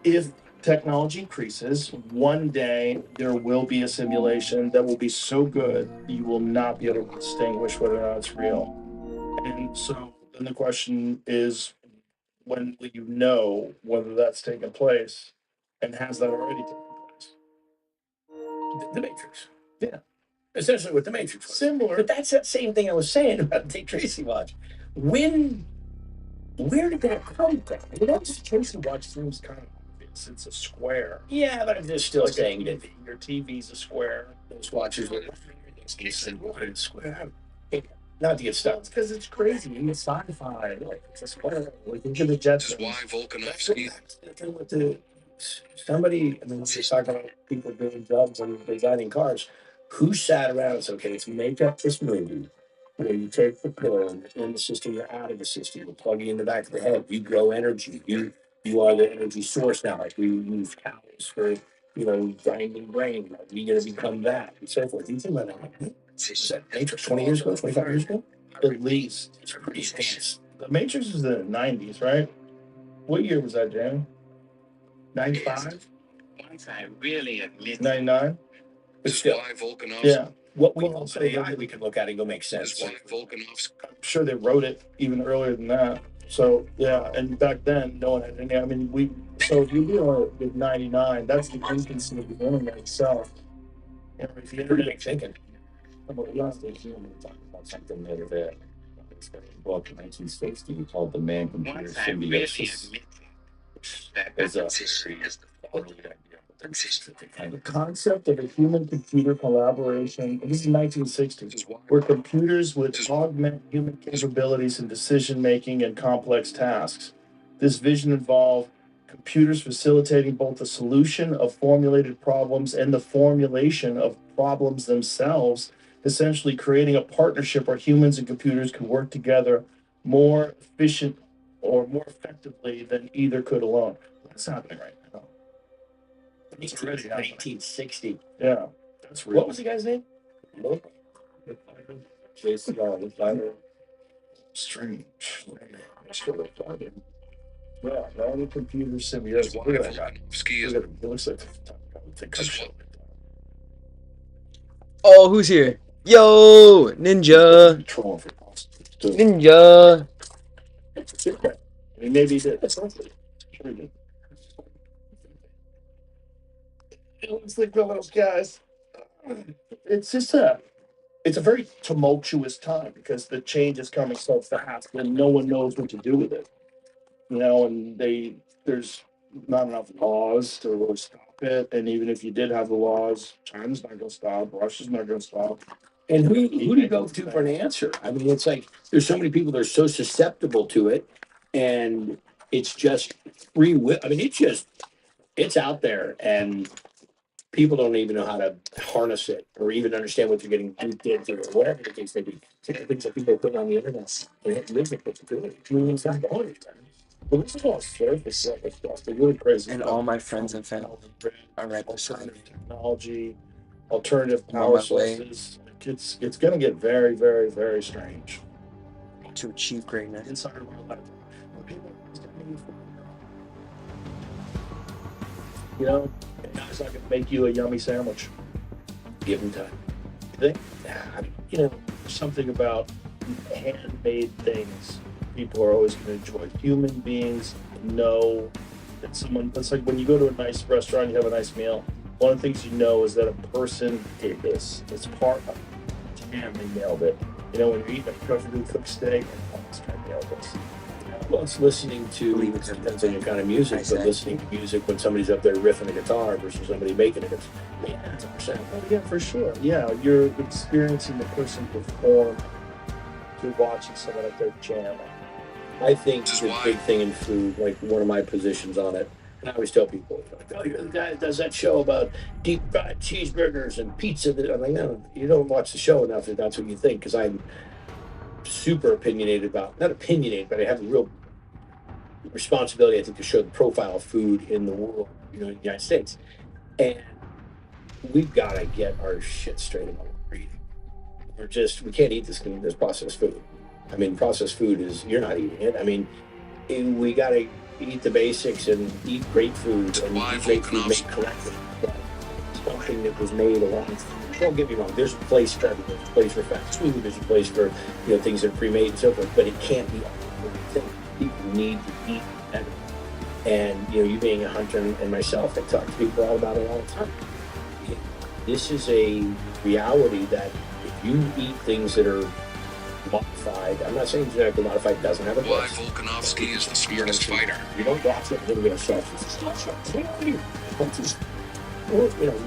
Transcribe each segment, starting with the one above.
if technology increases, one day there will be a simulation that will be so good you will not be able to distinguish whether or not it's real. And so then the question is, when will you know whether that's taken place, and has that already taken place? The Matrix. Yeah, Essentially what the Matrix was. similar. But that's that same thing I was saying about the Dick Tracy watch. Where did that come from? You know, this Tracy watch seems kind of obvious. It's a square. Yeah, but I'm just still Like saying that your TV's a square. those watches were It's square. not to get stuck. It's because it's crazy. In sci-fi, like it's a square. Like think of the Jetsons. With the somebody, I mean, we talk about people doing jobs and designing cars. Who sat around and said, okay, let's make up this movie where you take the pill in the system, you're out of the system, you plug it in the back of the head, you grow energy, you are the energy source now. Like we use cows for grinding grain. Like we gonna become that and so forth. You think about that? Was that Matrix 20 years ago, 25 years ago? At least. It's pretty advanced. The Matrix is the 90s, right? What year was that, Jamie? 95? Once I really admit 99? But still, Yeah. what we also AI we can look at and go make sense. I'm sure they wrote it even earlier than that. So yeah, and back then no one had any. I mean, so if you deal with 99, that's the infancy of the internet itself. You know, if the Pretty internet big thinking. About last day human talking about something the other day. It's got a book in 1960 called The Man-Computer once I really Symbiosis. admit that Is a is early idea, but they're kind the of concept of a human computer collaboration, this is 1960s, where computers would augment human capabilities in decision making and complex tasks. This vision involved computers facilitating both the solution of formulated problems and the formulation of problems themselves, essentially creating a partnership where humans and computers can work together more efficient or more effectively than either could alone. That's happening right now. It's already happening. 1960. Yeah, that's real. What was the guy's name? Look, JCR, strange. Yeah, now computer symbiosis. Look at that guy. Look at him. He looks like the show. Oh, who's here? Yo, Ninja. Trolling for prostitutes, too. Ninja. I mean, maybe he did. That's likely. Sure he did. It looks like one of those guys. It's just it's a very tumultuous time because the change is coming so fast and no one knows what to do with it. And there's not enough laws to really stop it. And even if you did have the laws, China's not going to stop. Russia's not going to stop. And who do you go to for an answer? I mean, it's like there's so many people that are so susceptible to it, and it's just free will. I mean, it's out there, and people don't even know how to harness it or even understand what they're getting duped into or whatever the case may be. Some of the things that people put on the internet, they have lived it, but to do it. I mean, it's not going anywhere. Well, this is all surface stuff. The really crazy And stuff. all my friends and family are right beside me. Alternative technology, alternative I'm on power my way. sources. It's going to get very, very, very strange. To achieve greatness. Inside of our lifetime. People are just gonna move forward. It's not going to make you a yummy sandwich. Give them time. You think? There's something about handmade things people are always going to enjoy. Human beings know that it's like when you go to a nice restaurant, you have a nice meal. One of the things you know is that a person did this. It's part of it. Damn, they nailed it. When you're eating a perfectly cooked steak, this guy nailed this. Well, it's listening to, it depends on your kind of music, but listening to music when somebody's up there riffing a guitar versus somebody making it, it's 100%. Oh, yeah, for sure. Yeah, you're experiencing the person perform. You're watching someone up there jamming. I think the big thing in food, like one of my positions on it, and I always tell people, oh, you're the guy that does that show about deep fried cheeseburgers and pizza. I'm like, no, you don't watch the show enough if that's what you think, because I'm super opinionated about, not opinionated, but I have a real responsibility, I think, to show the profile of food in the world, in the United States. And we've got to get our shit straight about what we're eating. We can't eat this processed food. I mean, processed food is, you're not eating it. I mean, we got to eat the basics and eat great food and eat great food made correctly. Something that was made a long time. Don't get me wrong. There's a place for everything. There's a place for fast food. There's a place for things that are pre-made and so forth. But it can't be everything. People need to eat better. And you being a hunter and myself, I talk to people all about it all the time. This is a reality that if you eat things that are modified, I'm not saying genetically modified doesn't have a Why place. Volkanovski is the smartest fighter. You don't watch it and get a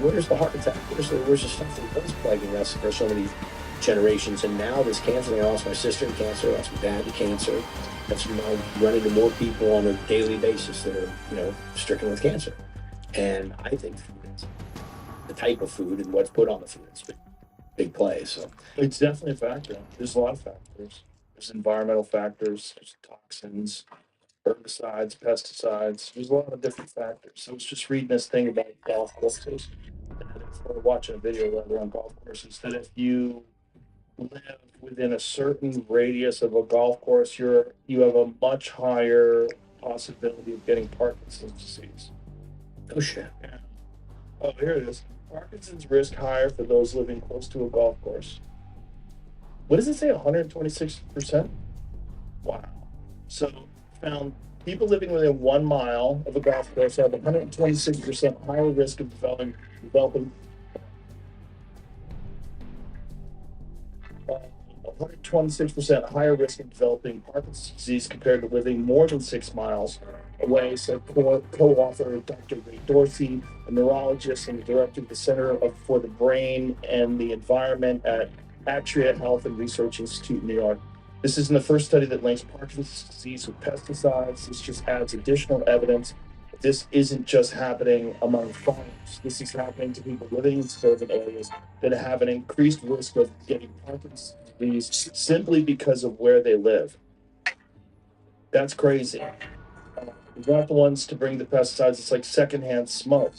where's the heart attack? Where's the stuff that was plaguing us for so many generations? And now this cancer thing, I lost my sister to cancer, I lost my dad to cancer. That's run into more people on a daily basis that are, stricken with cancer. And I think the type of food and what's put on the food is a big play. So it's definitely a factor. There's a lot of factors. There's environmental factors, there's toxins, herbicides, pesticides. There's a lot of different factors. So I was just reading this thing about golf courses, or watching a video rather on golf courses, that if you live within a certain radius of a golf course, you have a much higher possibility of getting Parkinson's disease. oh shit. Yeah. Oh, here it is. Parkinson's risk higher for those living close to a golf course. What does it say? 126%? Wow. So found people living within 1 mile of a golf course have 126% higher risk of developing 126% higher risk of developing Parkinson's disease compared to living more than 6 miles away, said co-author Dr. Ray Dorsey, a neurologist and the director of the Center for the Brain and the Environment at Atria Health and Research Institute in New York. This isn't the first study that links Parkinson's disease with pesticides. This just adds additional evidence that this isn't just happening among farmers. This is happening to people living in suburban areas that have an increased risk of getting Parkinson's disease simply because of where they live. That's crazy. We're not the ones to bring the pesticides. It's like secondhand smoke.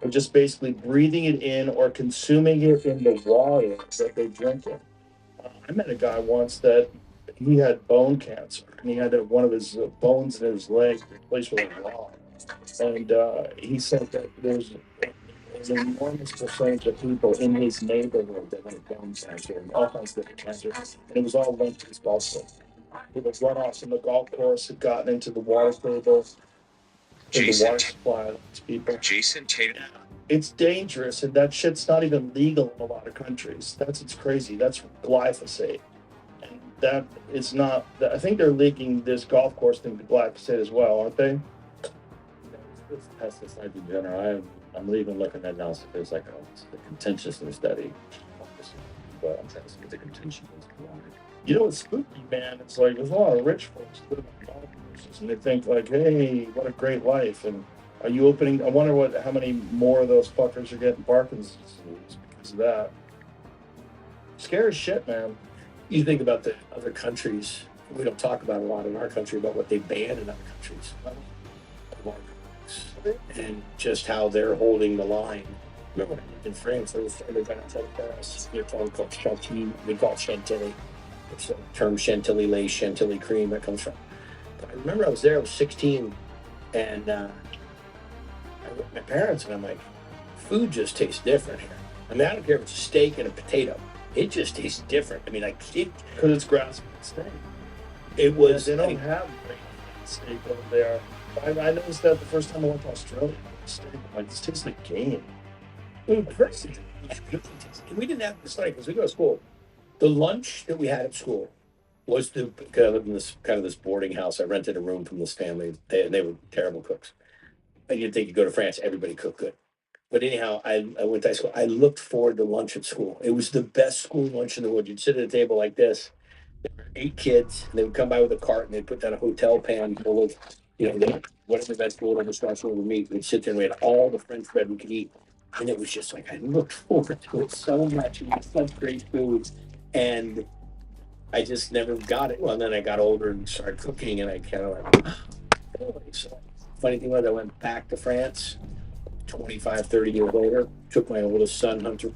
Or just basically breathing it in or consuming it in the water that they drink it. I met a guy once that he had bone cancer, and he had one of his bones in his leg replaced with a rod. And he said that there's an enormous percentage of people in his neighborhood that had bone cancer and all kinds of different cancers, and it was all linked to his golf course. The runoffs from the golf course had gotten into the water table, into the water supply of these people. Jason Tatum. It's dangerous, and that shit's not even legal in a lot of countries. It's crazy. That's glyphosate. And that is not, I think they're leaking this golf course thing to glyphosate as well, aren't they? It's pesticides in general. I'm even looking at now, so there's like the contentiousness study. But I'm trying to see what the contention is. You know what's spooky, man? It's like there's a lot of rich folks living on golf courses, and they think like, "Hey, what a great life!" And are you opening? I wonder how many more of those fuckers are getting Parkinson's disease because of that. Scary shit, man. You think about the other countries. We don't talk about a lot in our country about what they ban in other countries. And just how they're holding the line. Remember when I lived in France, there was everybody outside of Paris, a town called Chantilly. We call it Chantilly. It's the term Chantilly lace, Chantilly cream that comes from. But I remember I was there, I was 16, and I went with my parents, and I'm like, food just tastes different here. I mean, I don't care if it's a steak and a potato. It just tastes different. I mean, like, because it's grass-fed steak. It was. They don't have great steak over there. I noticed that the first time I went to Australia. Steak, I'm like, this tastes like game. Crazy. We didn't have this like because we go to school. The lunch that we had at school was I lived in this this boarding house. I rented a room from this family. They were terrible cooks. And you'd think you go to France, everybody cooked good. But anyhow, I went to high school. I looked forward to lunch at school. It was the best school lunch in the world. You'd sit at a table like this. There were 8 kids, and they would come by with a cart, and they'd put down a hotel pan full of, whatever vegetable, whatever starch, whatever meat. We'd sit there, and we had all the French bread we could eat. And it was just like, I looked forward to it so much. It was such great food. And I just never got it. Well, and then I got older and started cooking, and I kind of like, so funny thing was, I went back to France 25, 30 years later, took my oldest son, Hunter.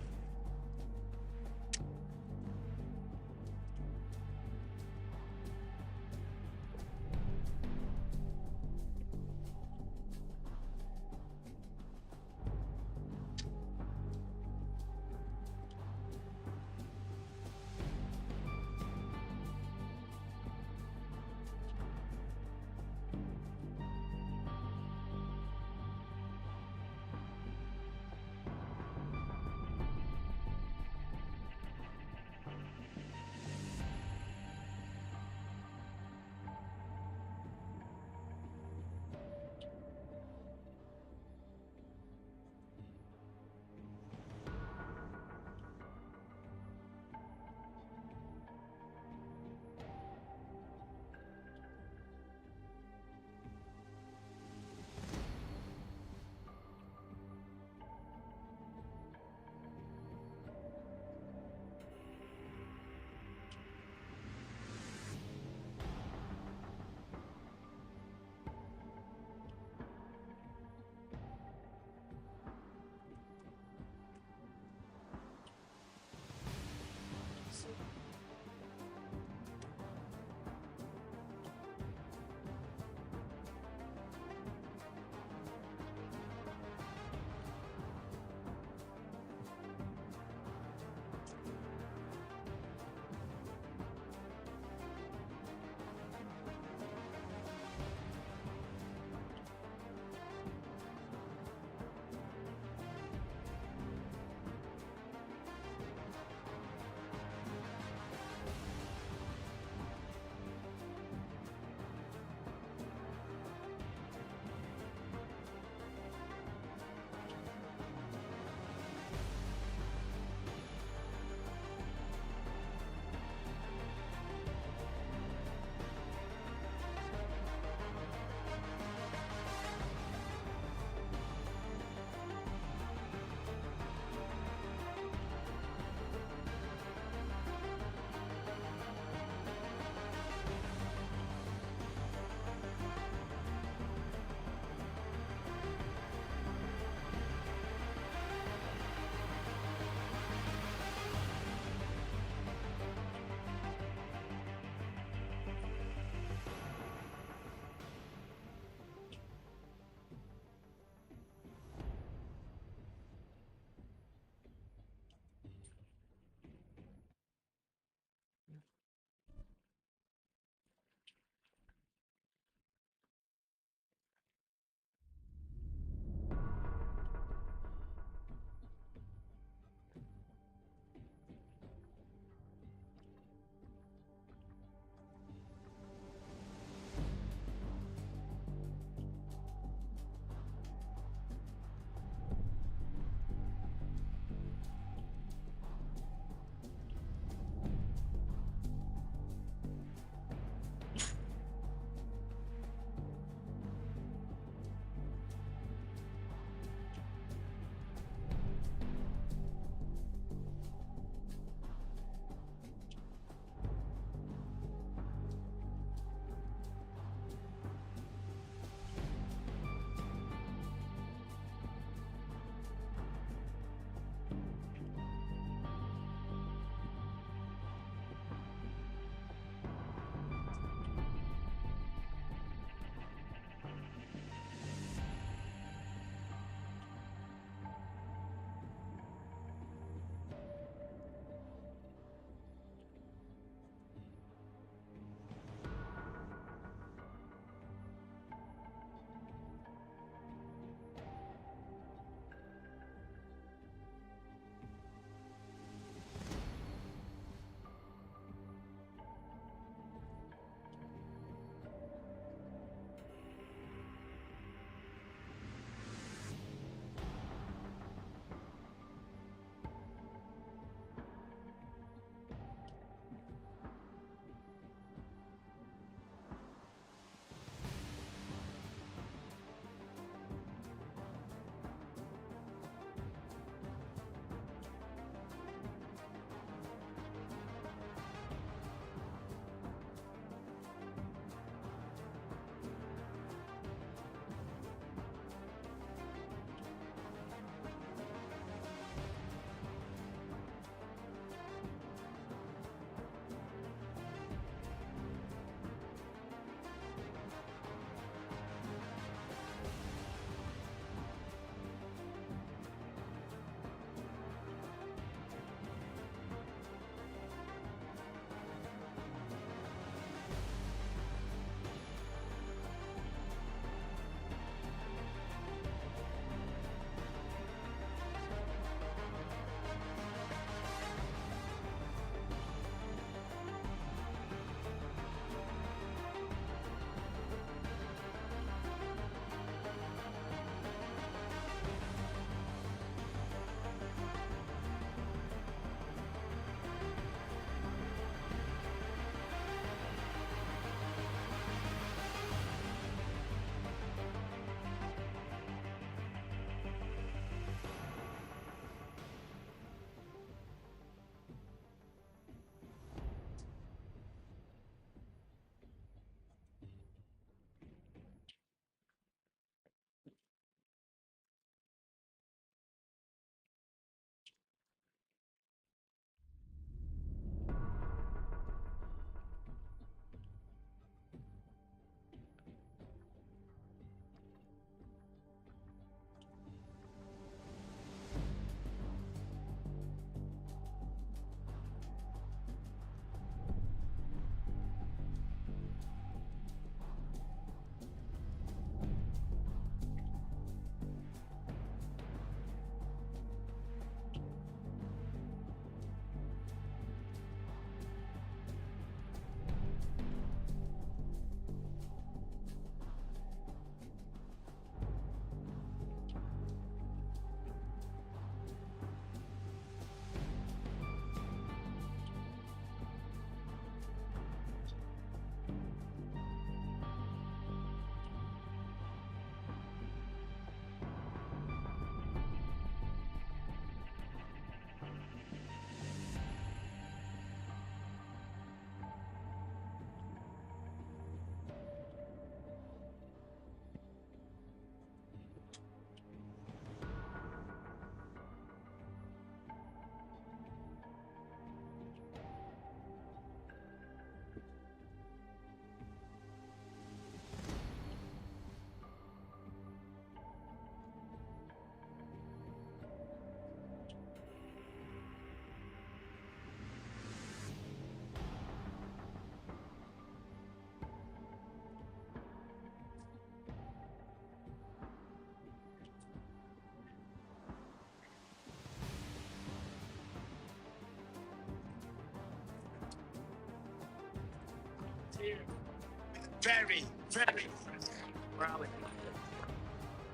Very, very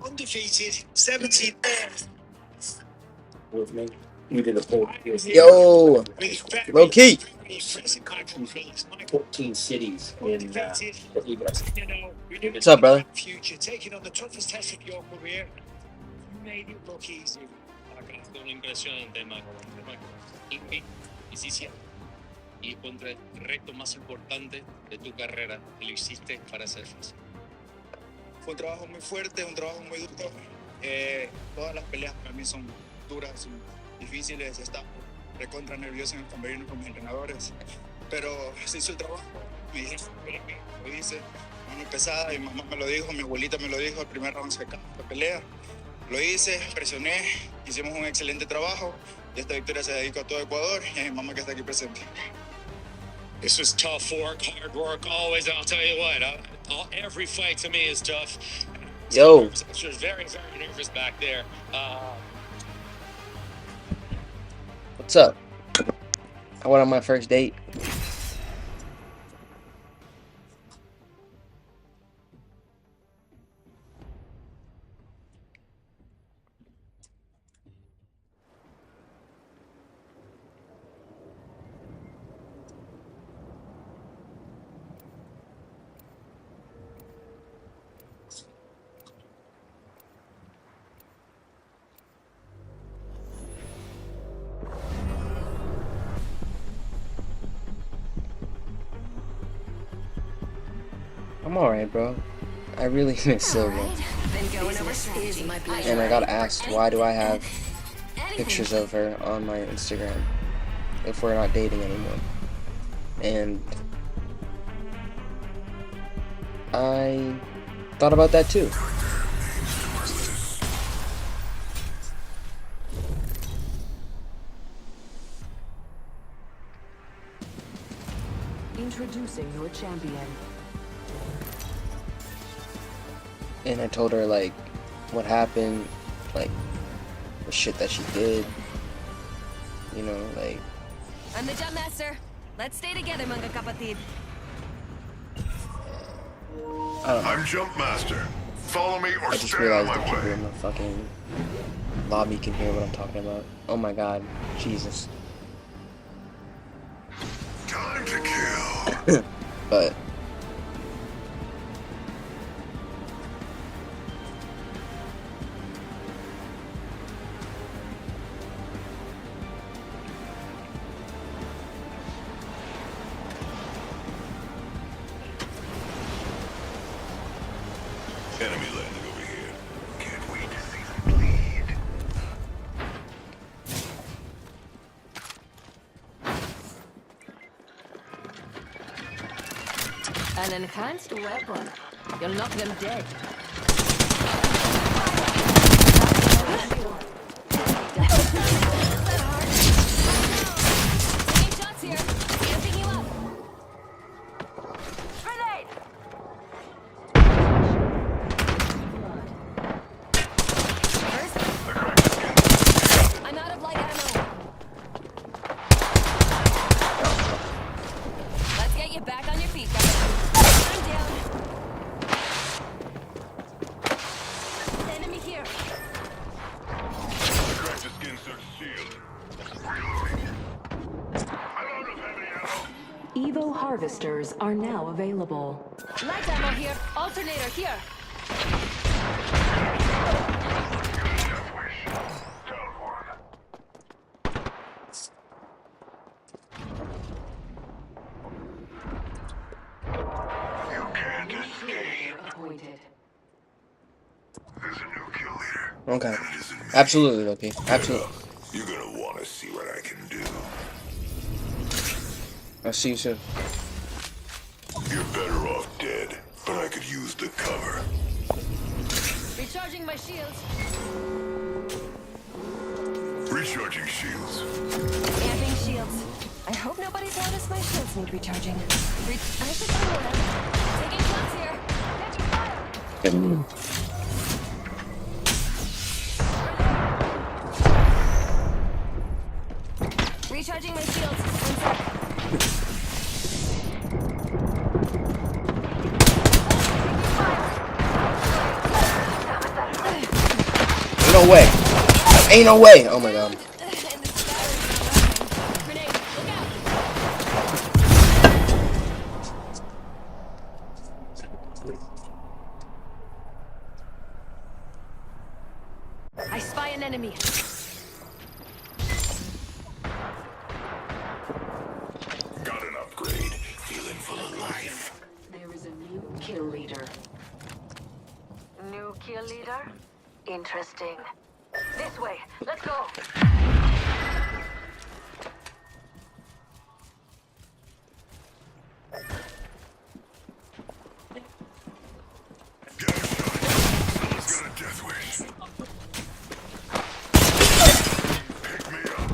undefeated, 17 with me. We did a poll. Yo, low key. 14 cities in What's up, brother? future, taking on the toughest test of your career. You made it look easy. Fue una impresionante, Mac. Hiciste y contra el reto más importante de tu carrera y lo hiciste para ser fácil. Fue un trabajo muy fuerte, un trabajo muy duro. Todas las peleas para mí son duras, son difíciles. Estaba recontra nervioso en el camerino con mis entrenadores. Pero se hizo el trabajo. Me dijeron, lo hice. Mano pesada, mi mamá me lo dijo, mi abuelita me lo dijo. El primer round se acabó la pelea. Lo hice, presioné, hicimos un excelente trabajo. Y esta victoria se dedica a todo Ecuador y a mi mamá que está aquí presente. This was tough work, hard work, always. I'll tell you what, every fight to me is tough. Yo. She was very, very nervous back there. What's up? I went on my first date. I'm alright, bro. I really miss Silva. And I got asked, why do I have pictures of her on my Instagram if we're not dating anymore? And I thought about that too. Introducing your champion. And I told her, like, what happened, like, the shit that she did, you know, like... I'm the jump master. Let's stay together, mga kapatid. I'm Jump Master. Follow me or I just stay out realized of the my people way. in the fucking lobby can hear what I'm talking about. Oh my god. Jesus. Time to kill. But... Enemy landing over here. Can't wait to see them bleed. An enhanced weapon. You'll knock them dead. Taking shots here. Amping you up. Grenade! I'm out of light ammo. Let's get you back on your feet, guys. I'm down. Enemy here. Crack the skin search shield. I'm out of heavy ammo. Evo harvesters are now available. Light ammo here. Alternator here. Death wish. Down one. You can't escape. Appointed. There's a new kill leader. Okay. And it isn't me. Absolutely, Loki. Absolutely. You're gonna want to see what I can do. I'll see you soon. You're better off dead, but I could use the cover. Recharging my shields. Recharging shields. Amping shields. I hope nobody's noticed my shields need recharging. I should go around. Taking shots here. Catching fire. Recharging my shields. One sec. no way. Ain't no way. Oh my god. Grenade, look out! I spy an enemy. Got an upgrade. Feeling full of life. There is a new kill leader. New kill leader? Interesting. This way. Let's go. Get a shot. Someone's got a death wish. Pick me up.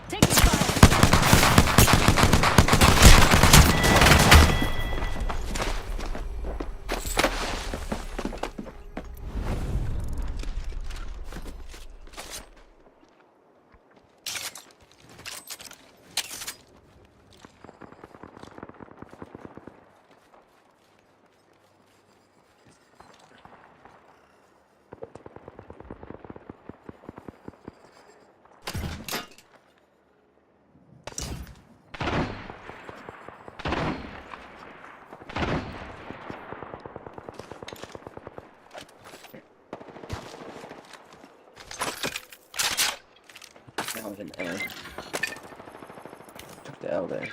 Taking fire. That was an L. Took the L there.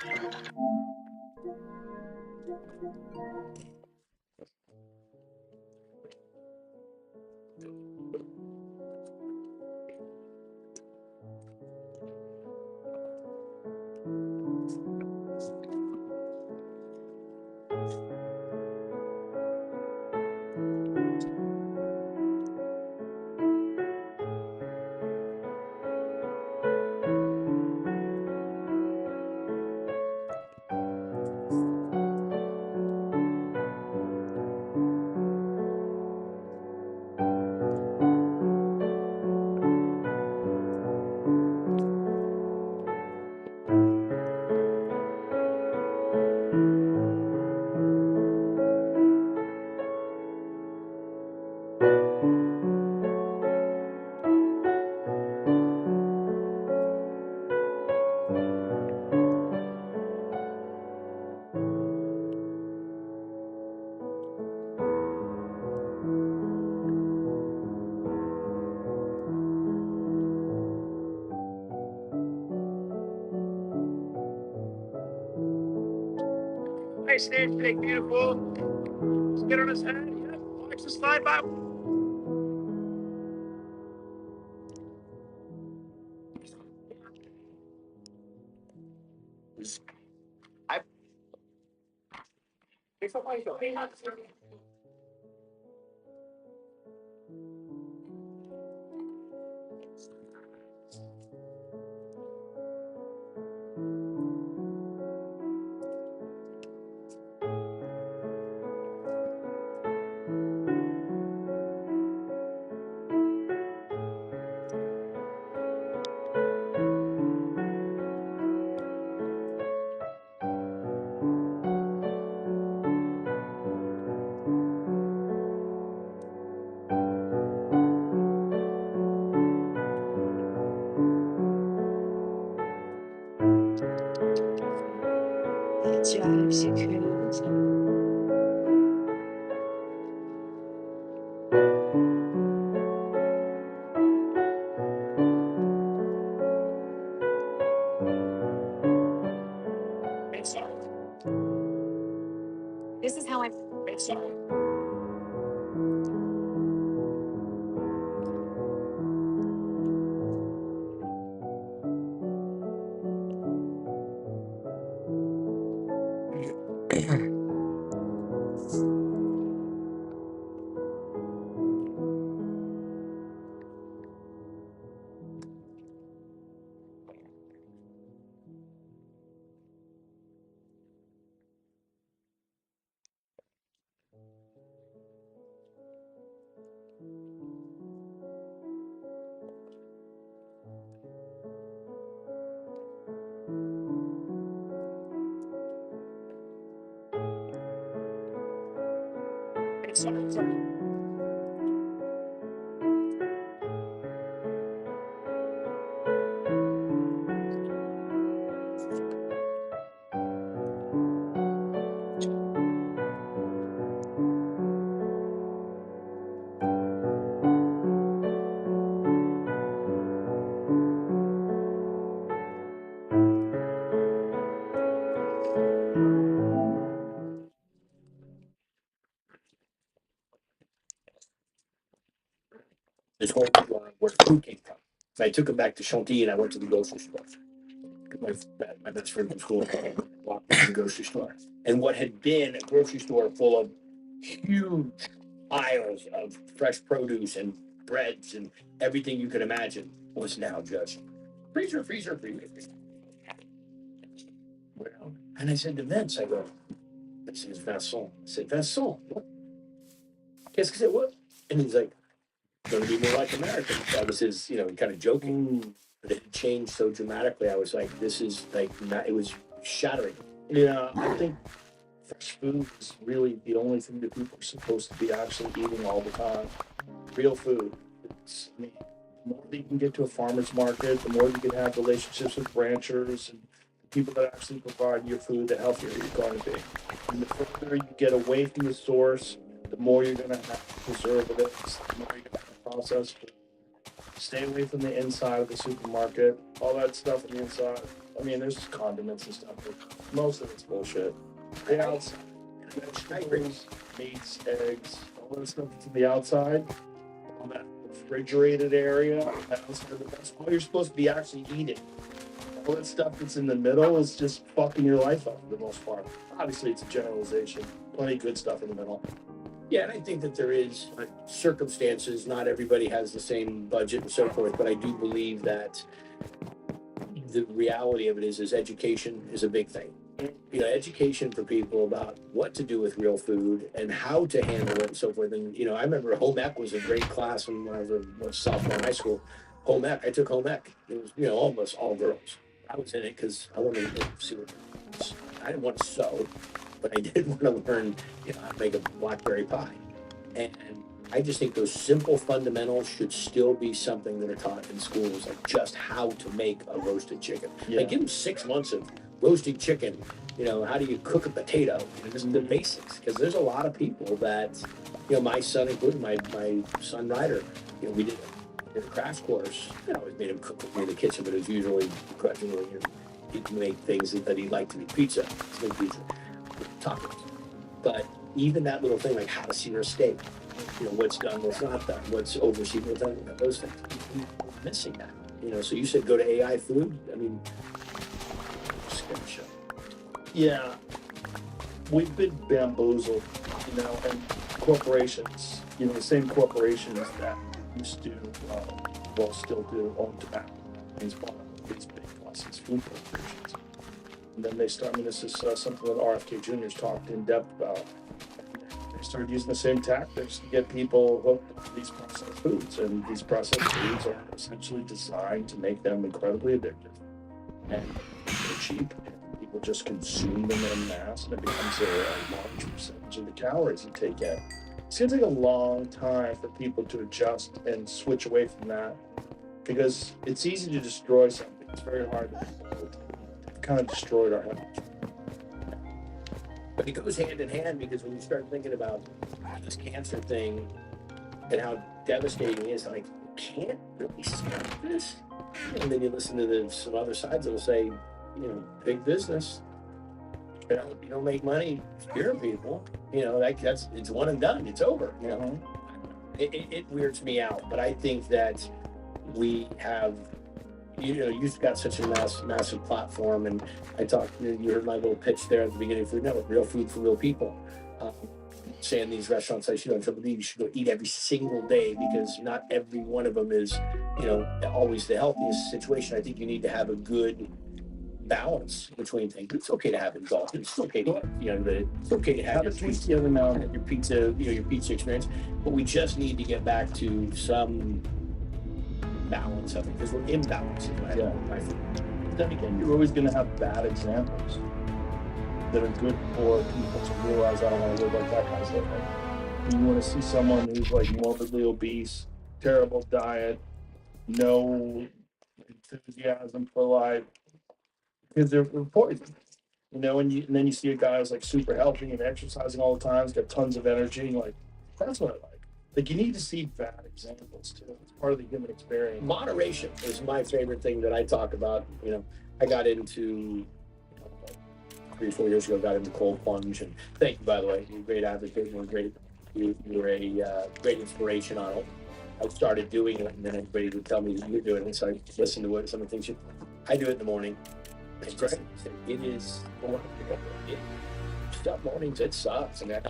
Nice stage today, beautiful. Let's get on his head. Yeah. Watch the slide by. This is how I. This whole where food came from. So I took him back to Chantilly and I went to the grocery store. My best friend from school walked me to the grocery store. And what had been a grocery store full of huge aisles of fresh produce and breads and everything you could imagine was now just freezer. Well, and I said to Vince, I go, this is Vincent. I said, Vincent, what? Qu'est-ce que c'est what? And he's like, gonna be more like Americans. That was his, kind of joking. But it had changed so dramatically. I was like, this is like, not, it was shattering. Yeah, I think fresh food is really the only thing that people are supposed to be actually eating all the time. Real food. I mean, the more that you can get to a farmer's market, the more you can have relationships with ranchers and the people that actually provide your food, the healthier you're going to be. And the further you get away from the source, the more you're going to have preservatives, the more you're going to have processed food. Stay away from the inside of the supermarket. All that stuff on the inside. I mean, there's condiments and stuff, but most of it's bullshit. The outside, vegetables, meats, eggs, all that stuff that's on the outside, all that refrigerated area, that's all you're supposed to be actually eating. All that stuff that's in the middle is just fucking your life up for the most part. Obviously, it's a generalization. Plenty of good stuff in the middle. Yeah, and I think that there is circumstances. Not everybody has the same budget and so forth, but I do believe that the reality of it is education is a big thing. Education for people about what to do with real food and how to handle it and so forth. And, I remember home ec was a great class when I was a sophomore in high school. Home ec, I took home ec. It was, almost all girls. I was in it because I wanted to see what it was. I didn't want to sew, but I did want to learn, how to make a blackberry pie. And I just think those simple fundamentals should still be something that are taught in schools, like just how to make a roasted chicken. Yeah. Like give them 6 months of roasting chicken. How do you cook a potato? Just the basics. Because there's a lot of people that, my son included, my son Ryder, we did a crash course. I always made him cook with me in the kitchen, but it was usually grudgingly. He'd make things that he liked to eat. Pizza, tacos. But even that little thing, like how to sear a steak, what's done, what's not done, what's overseen, what's done, those things. We're missing that. So you said go to AI food. I mean, scary shit. Yeah, we've been bamboozled, and corporations, the same corporations that used to, still do own tobacco, these big licensed food corporations. And then they start, this is something that RFK Jr.'s talked in depth about. They started using the same tactics to get people hooked on these processed foods. And these processed foods are essentially designed to make them incredibly addictive. And they're cheap. People just consume them en masse, and it becomes a large percentage of the calories you take in. It's going to take a long time for people to adjust and switch away from that, because it's easy to destroy something. It's very hard to build. They've kind of destroyed our health. But it goes hand in hand, because when you start thinking about this cancer thing and how devastating it is, like, you can't really stop this. And then you listen to some other sides that'll say, big business. You don't make money scaring people. It's one and done. It's over. It weirds me out. But I think that we have, you've got such a massive platform. And I talked, you heard my little pitch there at the beginning of Food Network, real food for real people. Saying these restaurants, I believe you should go eat every single day, because not every one of them is, always the healthiest situation. I think you need to have a good balance between things. It's okay to have indulgence. It's okay to, it's okay to have your pizza, your pizza experience. But we just need to get back to some balance of it, because we're imbalanced. Then again, you're always going to have bad examples that are good for people to realize, I don't want to live like that kind of stuff. You want to see someone who's like morbidly obese, terrible diet, no enthusiasm for life, because they're poison. And then you see a guy who's like super healthy and exercising all the time, he's got tons of energy, and like that's what I like. Like you need to see bad examples too. It's part of the human experience. Moderation is my favorite thing that I talk about. I got into 3 or 4 years ago, got into cold plunge, and thank you, by the way. You're a great advocate. You're a great inspiration on it. I started doing it, and then everybody would tell me that you're doing it. So I listened to what some of the things I do it in the morning. It's great. It is. Stuff mornings. It sucks, and that.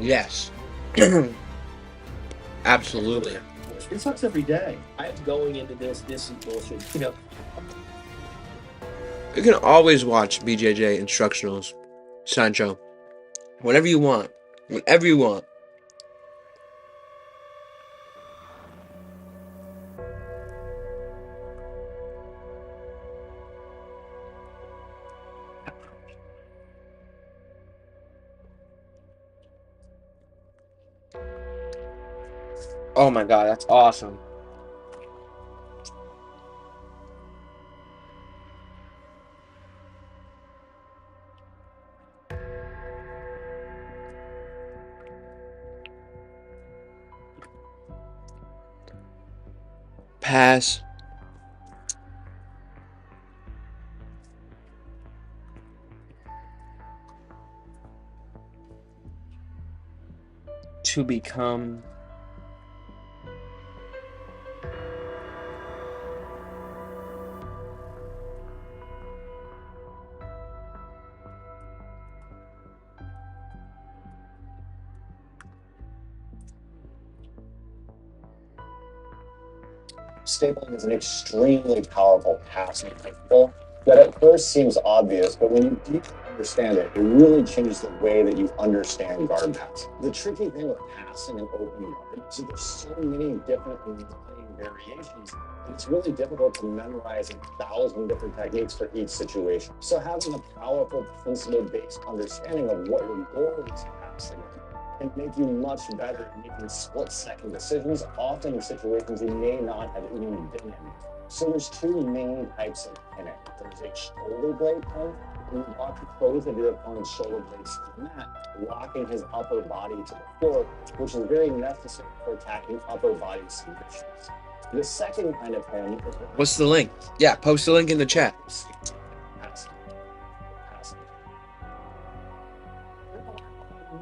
Yes. Absolutely. It sucks every day. I'm going into this is bullshit. You know, You can always watch BJJ instructionals, Sancho. Whatever you want. Whatever you want. Oh my god, that's awesome. Pass. To become. Stapling is an extremely powerful passing principle that at first seems obvious, but when you deeply understand it, it really changes the way that you understand guard pass. The tricky thing with passing an open guard is that there's so many different playing variations, and it's really difficult to memorize 1,000 different techniques for each situation. So having a powerful principle-based understanding of what your goal is passing can make you much better at making split-second decisions, often in situations you may not have even been in. So there's two main types of pinning. There's a shoulder blade pin, and you lock both of your opponent's shoulder blades to the mat, locking his upper body to the floor, which is very necessary for attacking upper body submissions. The second kind of pin is... What's the link? Yeah, post the link in the chat.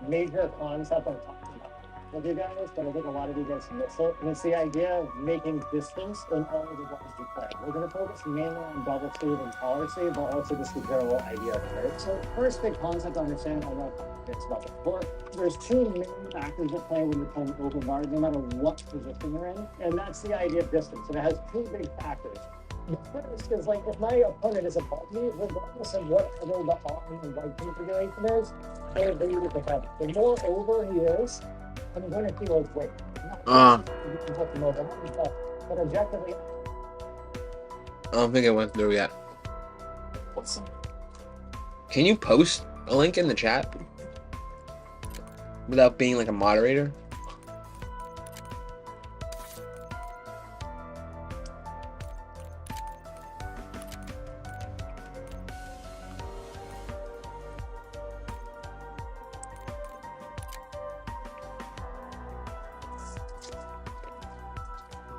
Major concept I'm talking about with you guys, but I think a lot of you guys miss it. And it's the idea of making distance in all of the ways you play. We're going to focus mainly on double sleeve and collar sleeve, but also just the general idea of it. So first big concept to understand, I know it's about before. There's two main factors that play when you're playing open guard, no matter what position you're in, and that's the idea of distance. And it has two big factors. The first is like if my opponent is above me, regardless of whatever the arm and leg configuration is, the more over he is, I'm going to feel his weight. But objectively, I don't think it went through yet. Can you post a link in the chat without being like a moderator?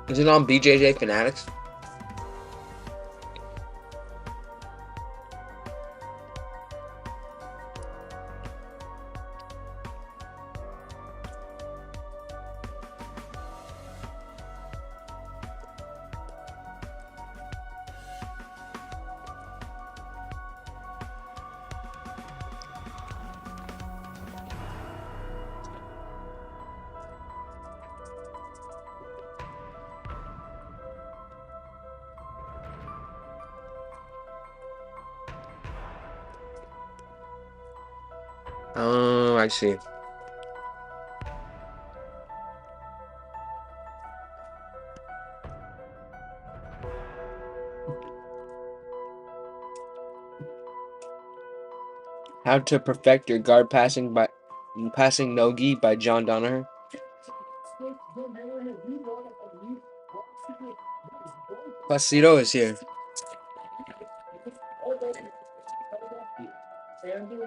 Is it on BJJ Fanatics? Oh, I see. How to Perfect Your Guard Passing No-Gi by John Donaher. Placido is here.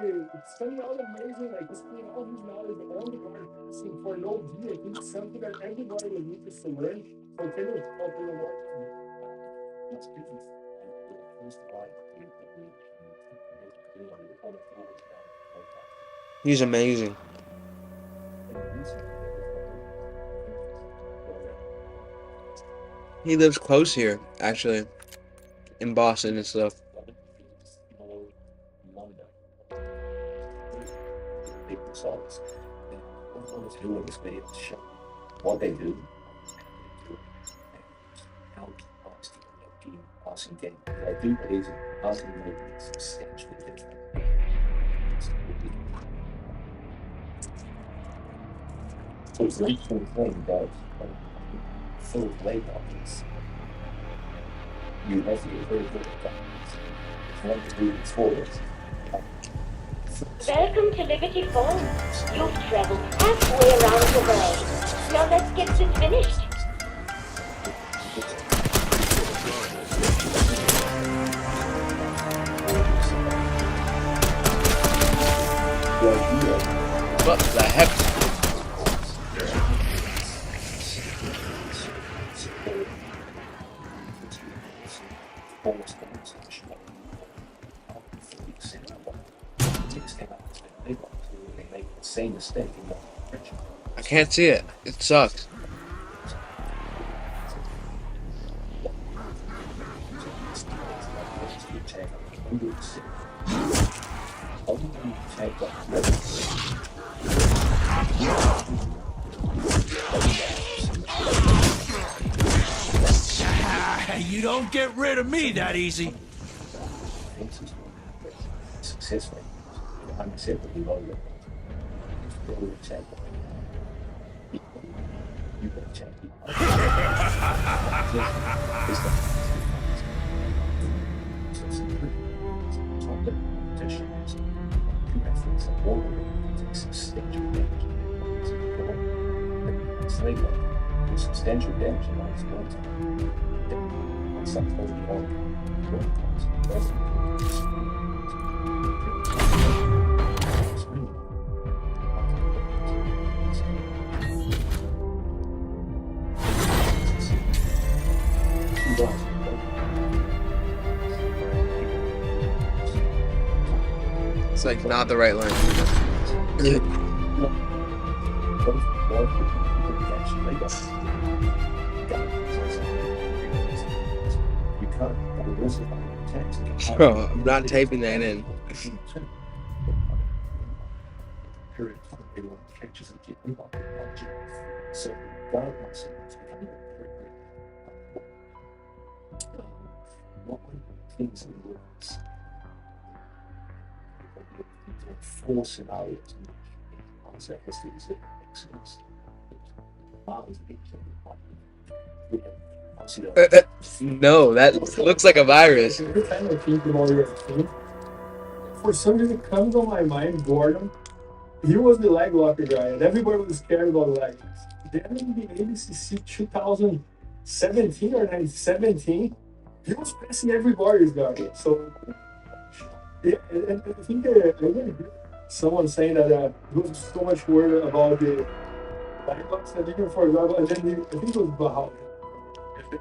And it's funny, all amazing, like this thing, all these knowledge, all the guard passing for no view. I think it's something that everybody would need to learn. So can you help in the work? He's amazing. He lives close here, actually, in Boston and stuff. do in this video is show what they do, how awesome game. I do believe awesome game is substantially different. So it's like the thing that full of late is you have to get very good at that. It's one to do sports. Welcome to Liberty Falls. You've traveled halfway around the world. Now let's get this finished. What the heck? Same mistake. I can't see it. It sucks. You don't get rid of me that easy. Successful. Unacceptably low level. You can check substantial damage in one's blood. Some holy It's like not the right line. Bro, I'm not taping that in. So God wants it to become what were the things in the words? Four scenarios in which answer has to exist. No, that looks like a virus. Every time I think about your team, for some reason it comes on my mind, Gordon. He was the leg locker guy, and everybody was scared about leg locks. Then in the ABCC 2017 or 2017, he was passing every Warriors guy. So, yeah, and I think I heard someone saying that he was so much worried about the leg locks that he even forgot. And then I think it was Bahal. He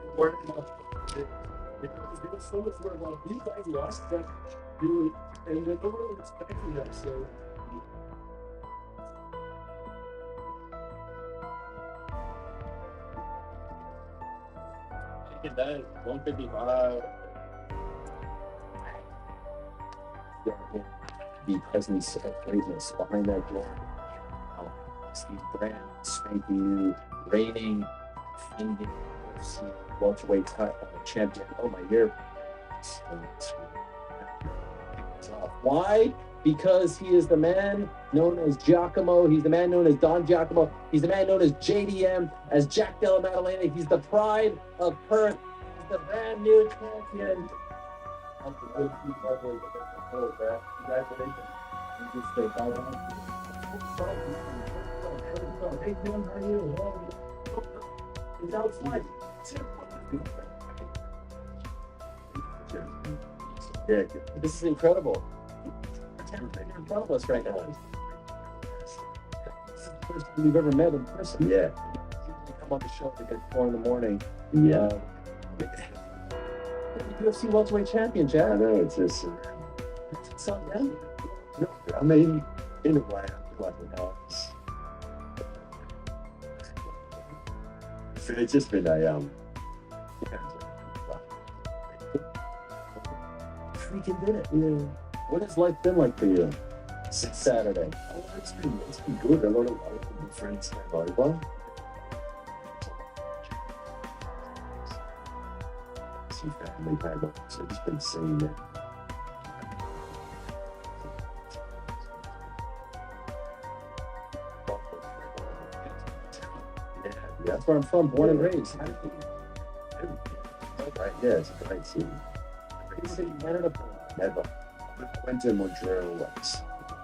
was so much worried about these leg locks that he was, and then nobody was expecting that. So. That 155. The presence of greatness behind that door. Steve Brand, spanking you, reigning, defending, welterweight champion. Oh my year. Why? Because he is the man known as Giacomo. He's the man known as Don Giacomo. He's the man known as JDM, as Jack Della Maddalena. He's the pride of Perth. He's the brand new champion. Congratulations. You just stay calm. Hey, Jim, how are you? He's outside. Yeah, this is incredible. In front of us right now. This is the first time we've ever met in person. Yeah. You come on the show to get 4 a.m. Yeah. UFC welterweight champion, Jack. I know, it's just something down. No, I mean, in a way, I feel like house. It's just been a freaking did it. Yeah. What has life been like for you? Since Saturday. Oh, it's been good. A lot of my friends came over. Some family came over, so just been seeing them. Yeah, That's where I'm from, born and raised. right. Yeah, it's a great city. Great city, Canada. Never. I went to Montreal once.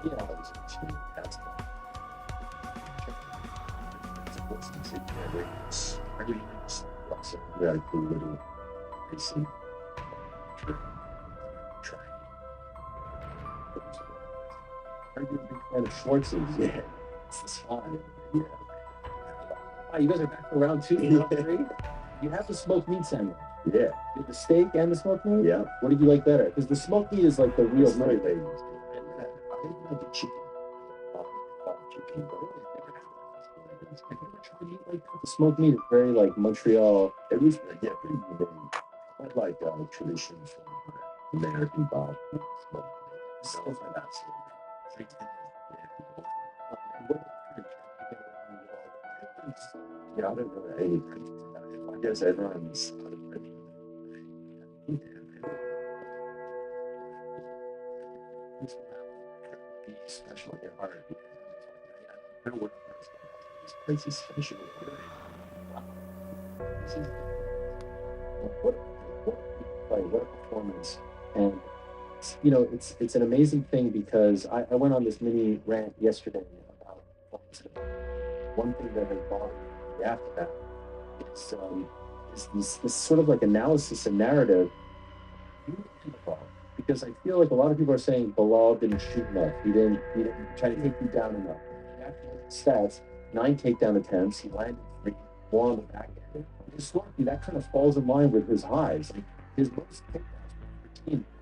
Yeah, I was actually outside. It's a awesome city. It's really nice. Lots of really cool little racing train. Are you a big fan of Schwartz's? Yeah, it's fun. Yeah. Oh, you guys are back for round 2, round 3? You have the smoked meat sandwich. Yeah. You have the steak and the smoked meat? Yeah. What did you like better? Because the smoked meat is like the real It's not thing. even. I didn't like the chicken. Chicken, but Have you ever tried to eat like that? The smoked meat is very like Montreal. it was pretty unique. I like tradition from American barbecue, stuff like that. So, yeah, I don't know any. I guess everyone's special in your heart. This place is special. What a performance. And you know, it's an amazing thing because I went on this mini rant yesterday about one thing that has bothered me after that is this sort of like analysis and narrative. Because I feel like a lot of people are saying Bilal didn't shoot enough. He didn't try to take you down enough. Stats, 9 takedown attempts. He landed 3, 4 on the back end. Historically, that kind of falls in line with his highs. Like his most takedowns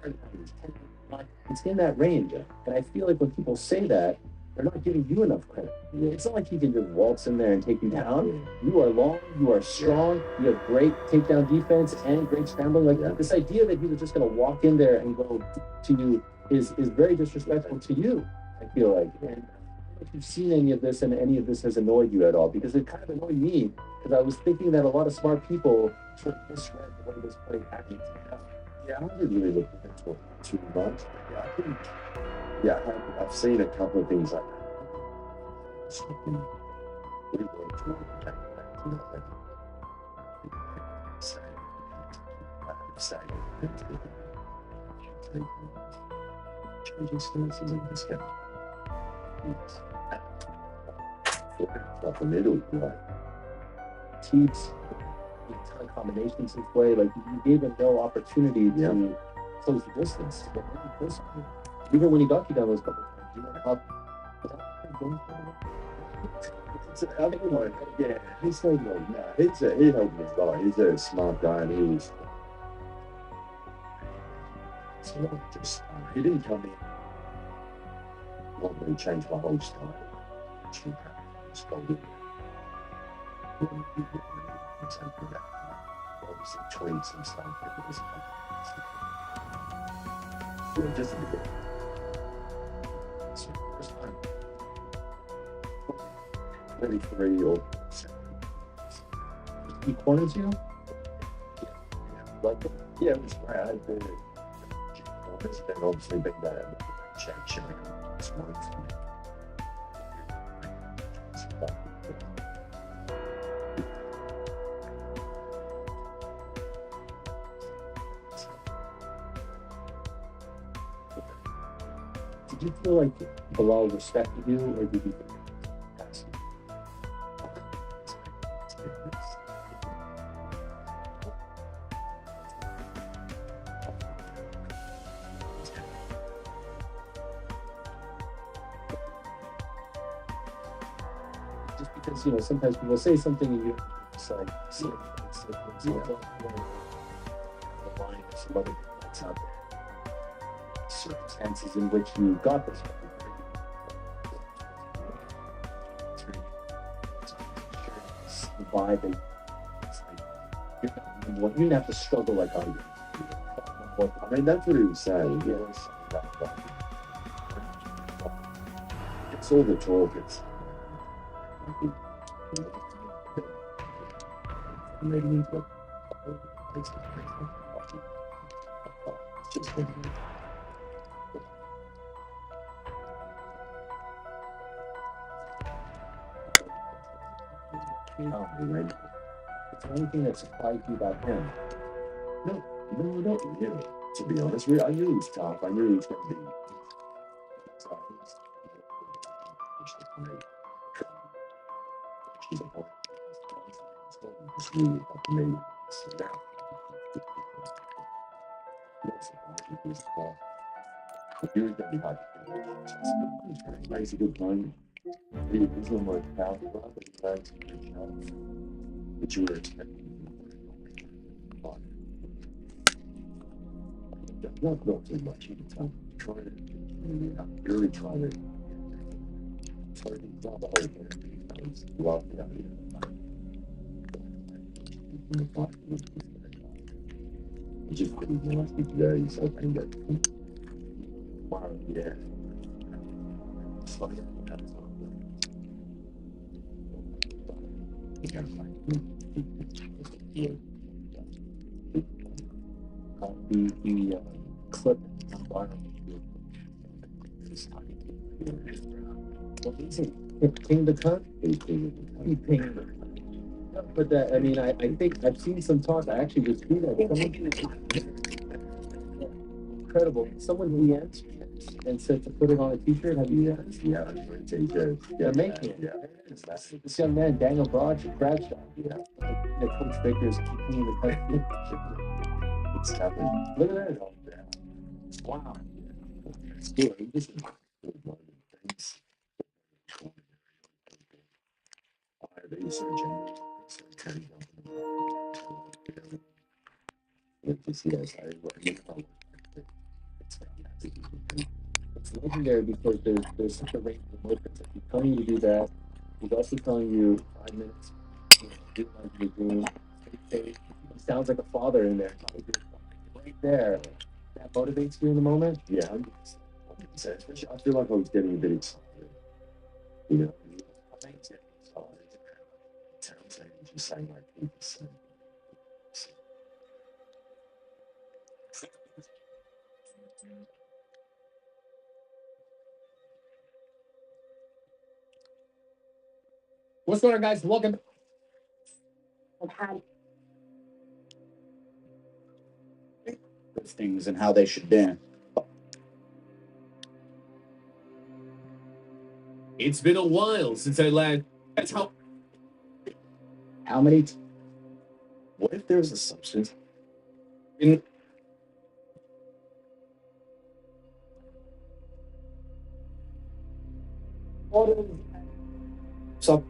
were 13, it's in that range. And I feel like when people say that, they're not giving you enough credit. It's not like he can just waltz in there and take you down. You are long, you are strong, you have great takedown defense and great scrambling. Like this idea that he was just going to walk in there and go to you is very disrespectful to you, I feel like. And I don't know if you've seen any of this and any of this has annoyed you at all, because it kind of annoyed me, because I was thinking that a lot of smart people sort of misread the way this play actually played out. Yeah, I haven't really looked into it too much. But yeah, I think. Yeah, I've seen a couple of things like that. Something we worked toward that, changing stances and this kind of the middle, like teams, ton of combinations this way. Like you gave him no opportunity to close the distance. Even when he got you down those couple times, you went up. Yeah, he's like, he helped me a lot. He's a smart guy, and he was. So just he didn't come in. Not really changed my whole style. Obviously, tweets and stuff. Just a bit. First time. 33 or 7. He corners you? Like, yeah, it was great. I had the corners, then obviously been that check this month. Did you feel like Bilal respected you, or did you think that's just because, you know, sometimes people say something and you just like see it. It's the line of some other people that's out there. Circumstances in which you got this the vibe, and it's like you didn't have to struggle like I did. I mean, that's what he was saying. sold the toolkits. It's the only thing that surprised you about him. No, to be honest with you, I knew he was tough. I knew he was going to be tough. Nice, a good fun. He's a little more powerful, but he's nice to reach out. But you were expecting. Not too much. You can tell. Try it. I'm really trying it. It's hard to tell the whole thing. It's rough out here. You just couldn't nasty today, so I can get. Wow, yeah. So, yeah, that's all. You gotta find the clip what is it? Ping the cut? He pinged the cut. But that, I mean, I think I've seen some talk. I actually just tweeted incredible. Someone DM'd me and said to put it on a t-shirt. Have you guys? Yeah, I'm going to take it. Yeah, making it. Yeah. This young man, Daniel Bradshaw. Yeah. Coach Baker's keeping the cut. It's happening. Look at that. Wow. It's good. This is good. Thanks. It's legendary because there's such a range of emotions. He's telling you to do that. He's also telling you 5 minutes. Do like you're doing. He sounds like a father in there. Right there. That motivates you in the moment. Yeah, 100%. Especially, I feel like I was getting a bit excited. You know, amazing. Just saying like 8%. What's going on, guys? Welcome. Things and how they should be. It's been a while since I last. That's how. How many? What if there's a substance in? Sub.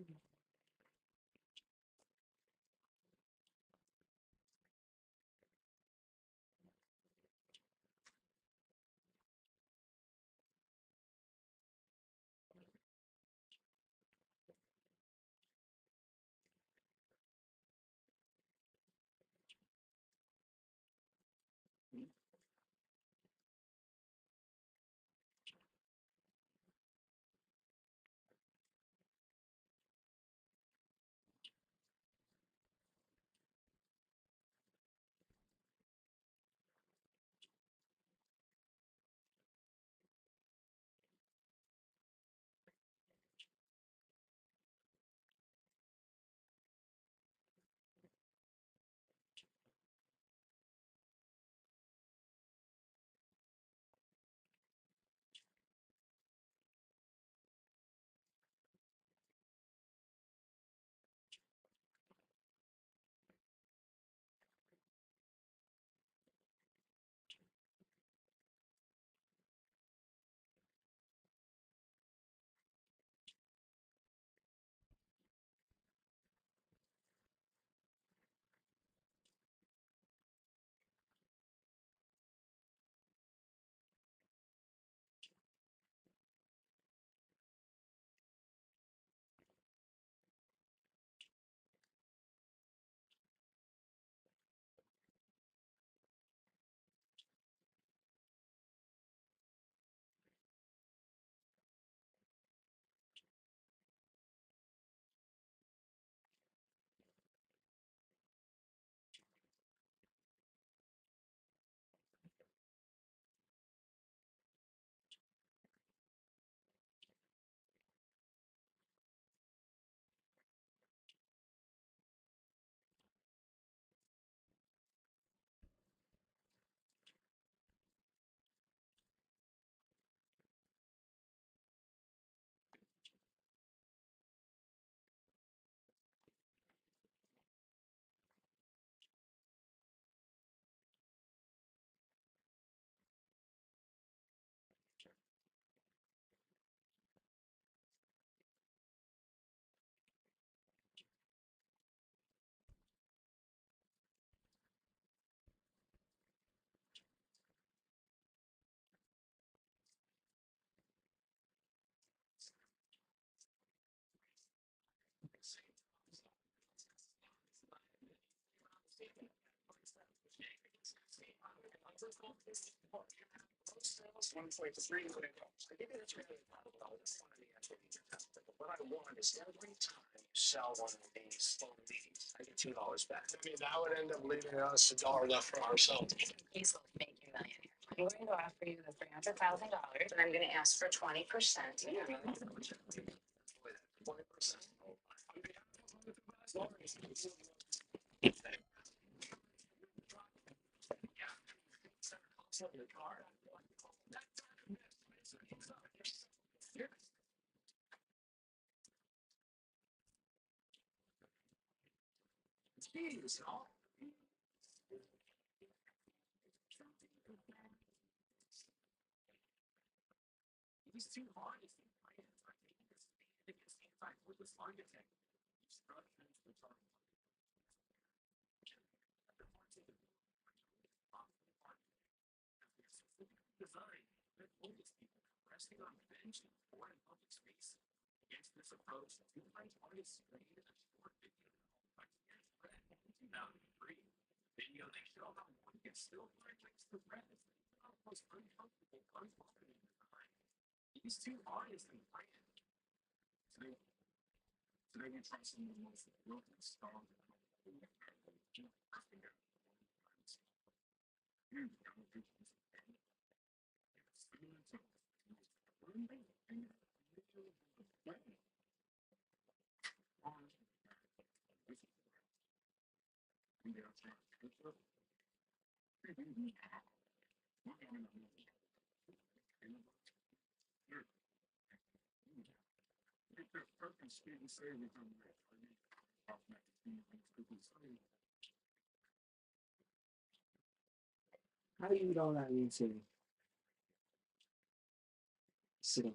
mean, that would end up leaving us $1 left for ourselves. Easily make you millionaire. I'm going to offer you the $300,000, and I'm going to ask for 20%. How do you eat all that meat sitting? Sitting.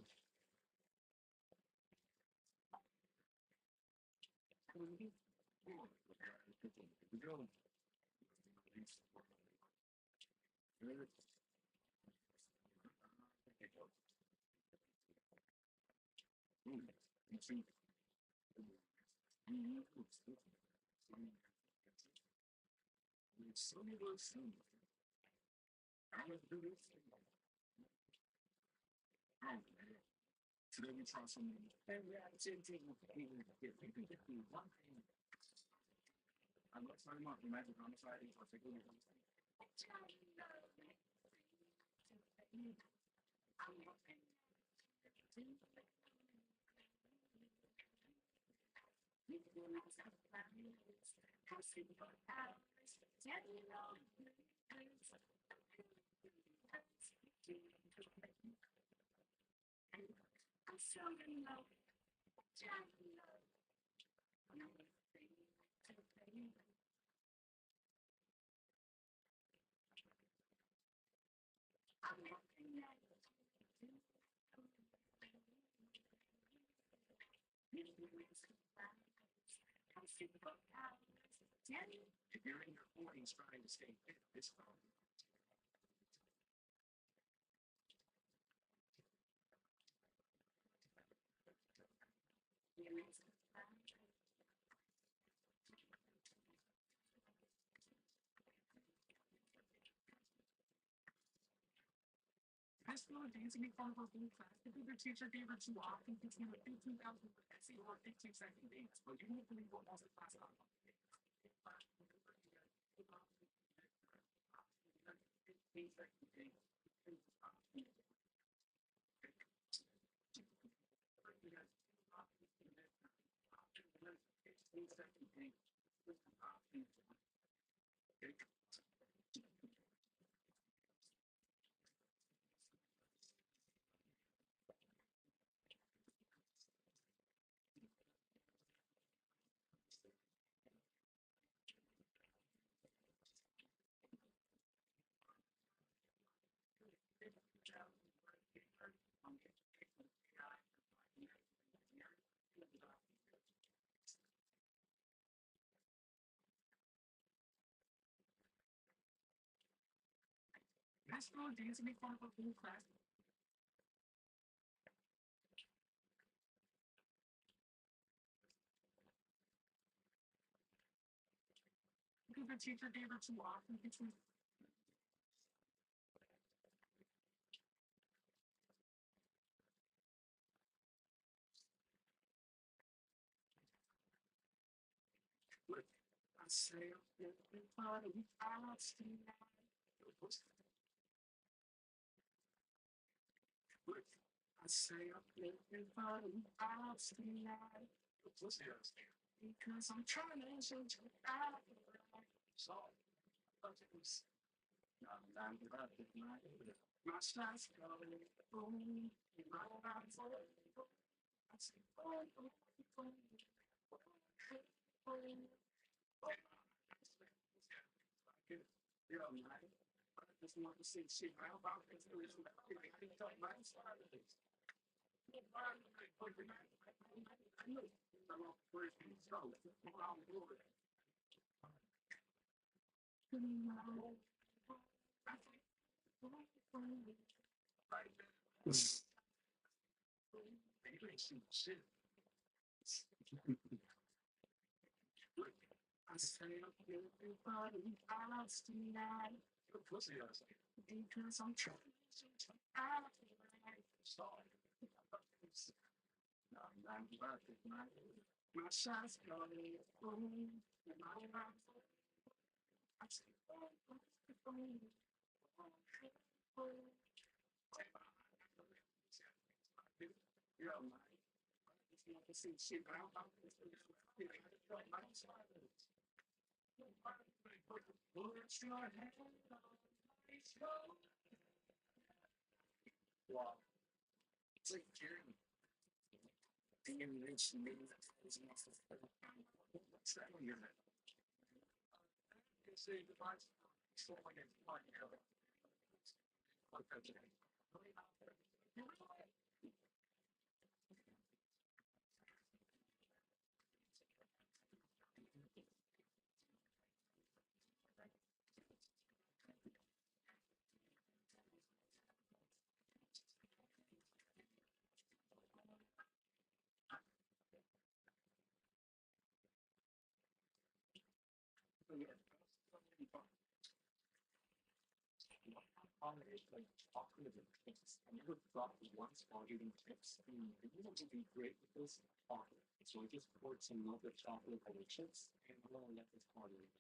combination like chocolate and chips. I never thought once while eating chips, you know, would be great with this chocolate. So I just poured some melted chocolate over chips and a little left this part of it.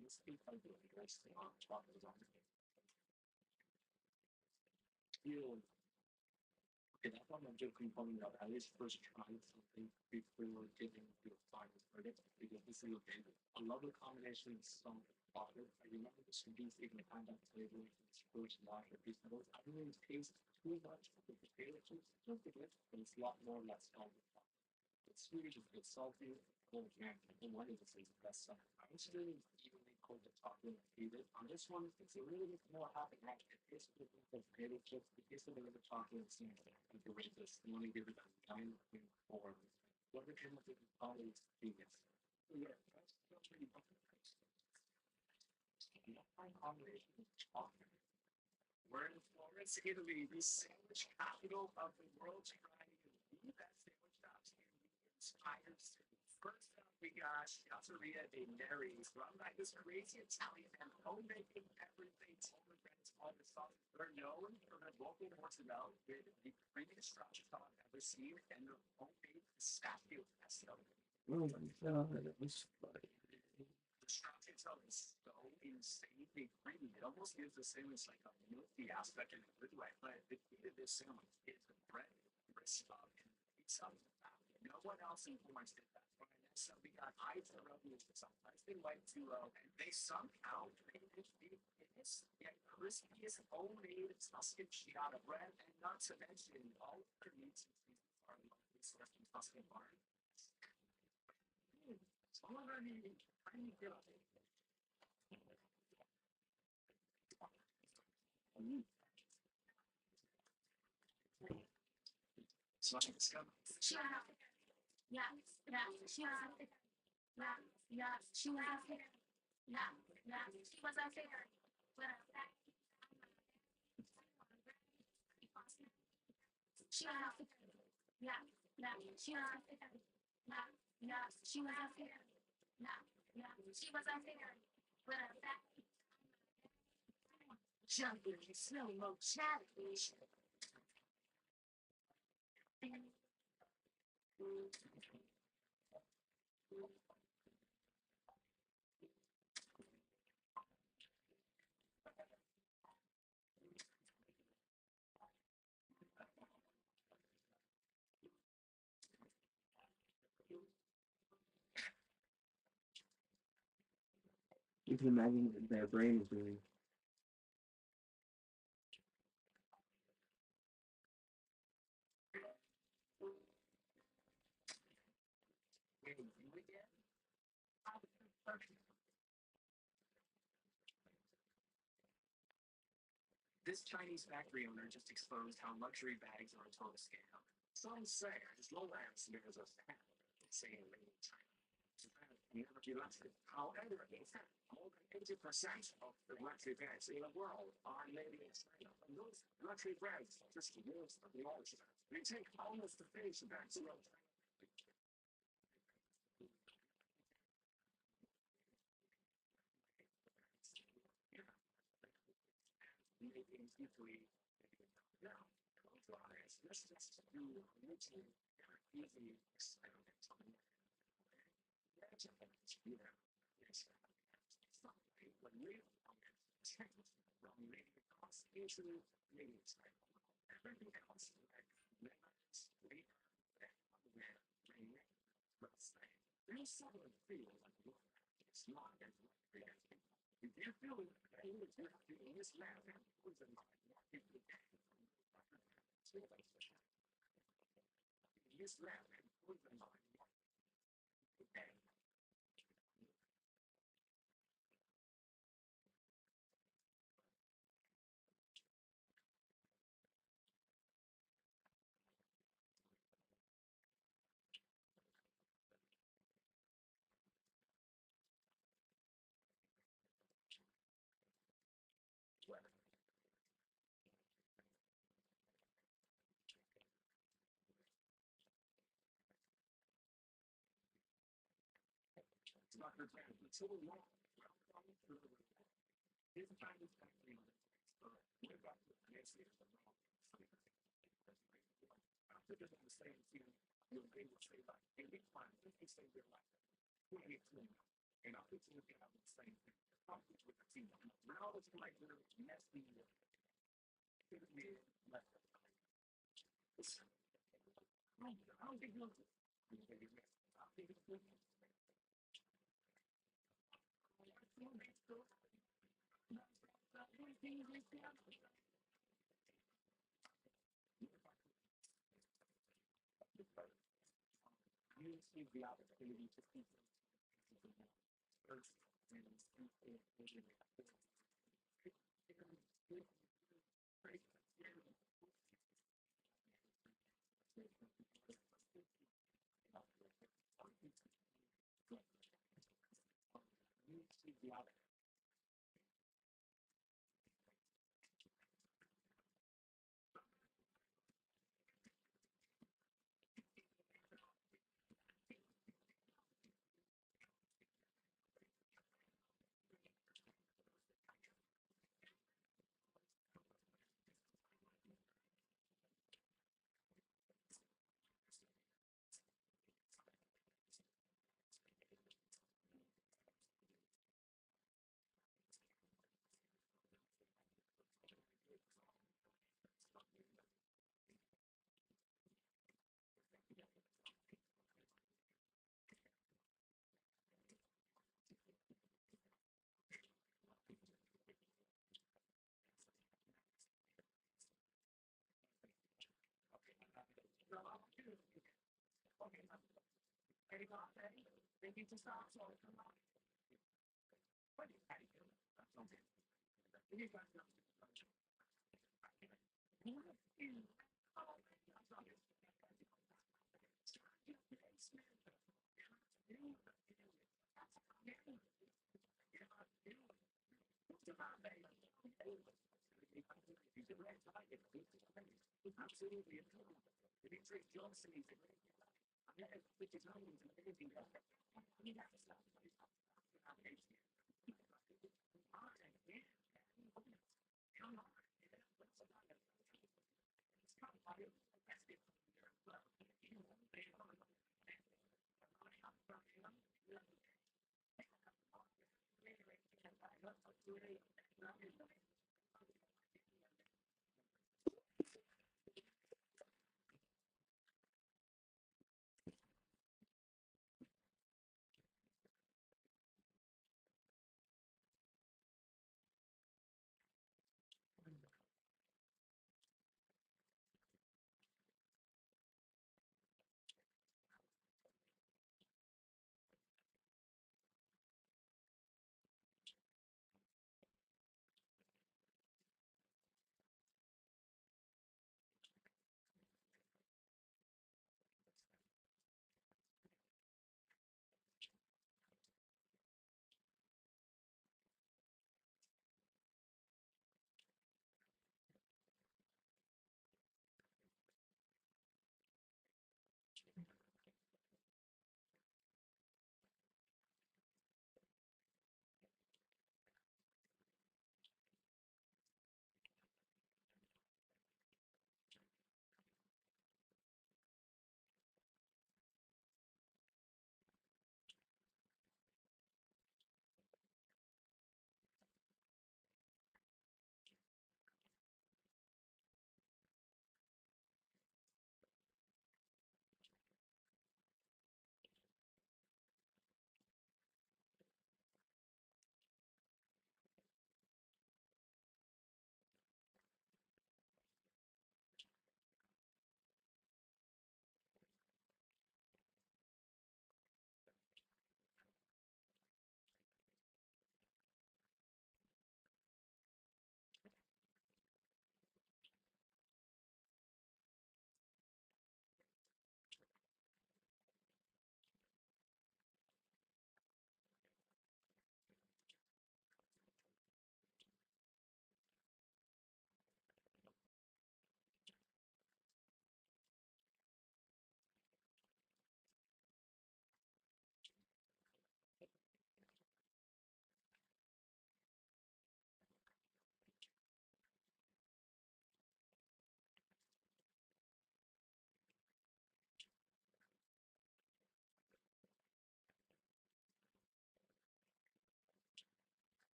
This is like the best thing on chocolate on it. Feel okay, that's what I'm just component of. At least first try something before getting to a final verdict because this is okay. I love the combination of salt and chocolate. I remember this beef even had that flavor in its first wash of these noodles. I didn't really taste too much of the potato chips. It's just a bit, but it's a lot more or less salty. It's sweet, it's salty. Oh man, and one of the things best summer. I was really evenly cold the chocolate and eat it. On this one, it's a little bit more hot and it tastes a bit like potato chips. It tastes a bit of the chocolate and same thing. You can rate this. You want to give it a 9.4. Whatever came up with the probably genius. So yeah, that's really my combination of chocolate. We're in Florence, Italy, the sandwich capital of the world, trying the best sandwich shops in the entire city. First up, we got Pizzeria de Neri's, run by this crazy Italian and homemaking everything Tolman Friends on the sauce. They're known for their local mozzarella with the creamiest stracciatella I've ever seen and their homemade pistachio pesto. Oh my god, it was funny. The stracciatella is so insanely creamy. It almost gives the sandwich like a milky aspect in a good way. But the key to this sandwich is the bread, crisp up, and the pizza. No one else in Florence did that. So we got Izzarelli with some nice white duo, and they somehow made it be this yet crispiest homemade Tuscan ciabatta bread, and not to mention all of their meats and cheeses are lovely sourced from Tuscan barn. Some of them even kind of good. So I discovered. Yeah, yeah, she was out there. Yeah, yeah, she was out there. Yeah, yeah, she was out there. But she was out there. Yeah, yeah, she was out there. Yeah, yeah, she was out there. Yeah, yeah, she was out there. But jumping, slow mo challenge. You can imagine what their brain is doing. This Chinese factory owner just exposed how luxury bags are a total scam. Some say his lowlands mirrors a fan, saying made in China. Japan never be luxury. However, in fact, more than 80% of the luxury bags in the world are made in China. And those luxury brands just use the knowledge. We take almost the face of that zero. Making easily now. Let's just do routine, easy experiment. When we change from making cost into making everything else like lemons, flavor, and there's something feel like it's not as if you feel it, in this lab, it was a lot more people this lab, it was a lot more. It's not her plan, it's so long. This Chinese factory